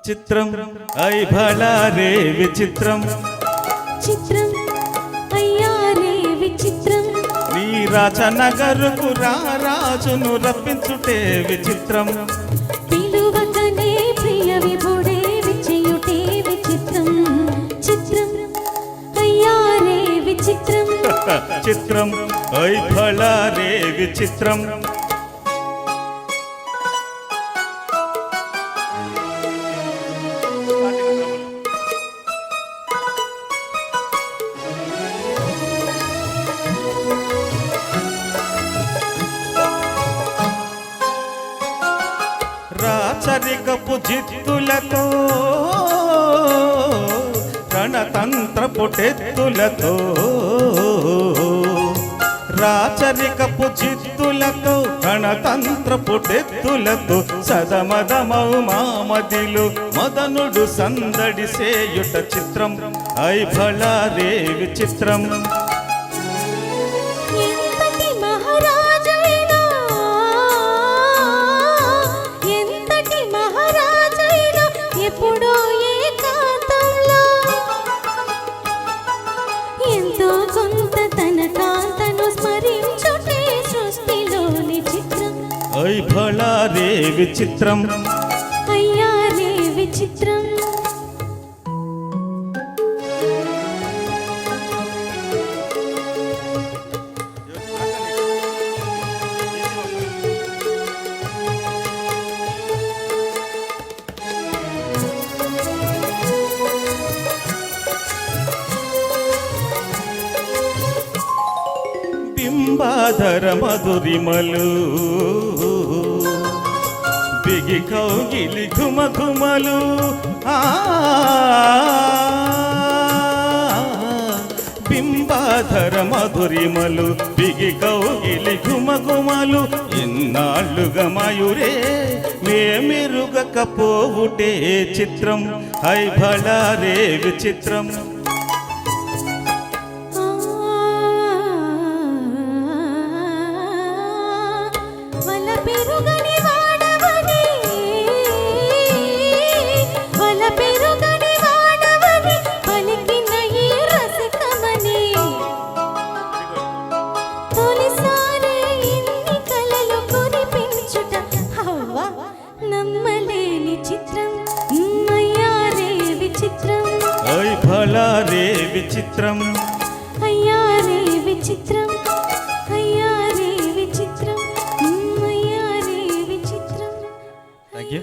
చిత్రం ఐ భళా రే విచిత్రం చిత్రం అయ్యా రే విచిత్రం నీ రాజనగరుకు రాజును రప్పించుటే విచిత్రం పిలువకనే ప్రియ విభుడే విచేయుటే విచిత్రం చిత్రం అయ్యా రే విచిత్రం చిత్రం ఐ భళా రే విచిత్రం రాచరికపు జిత్తులతో రణతంత్రపు టెత్తులతో రాచరికపు జిత్తులతో రణతంత్రపు టెత్తులతో సదమదమౌ మామదిలు మదనుడు సందడి సేయుట చిత్రం ఐ భళా రే విచిత్రం ఎప్పుడో ఏకాంతంలో ఎంతో కొంత తన కాంతను స్మరించుటే సృష్టిలోని చిత్రం ఐ భళా రే విచిత్రం అయ్యా రే విచిత్రం బింబాధర మధురిమలు బిగి కౌగిలి ఘుమఘుమలు బింబాధర మధురిమలు బిగి కౌగిలి ఘుమఘుమలు ఇన్నాళ్ళుగా మయూరే మేమెరుగకపోవుటే చిత్రం ఐ భళా రే విచిత్రం ఐ భళా రే విచిత్రం అయ్యా రే విచిత్రం అయ్యా రే విచిత్రం అయ్యా రే విచిత్రం. Thank you.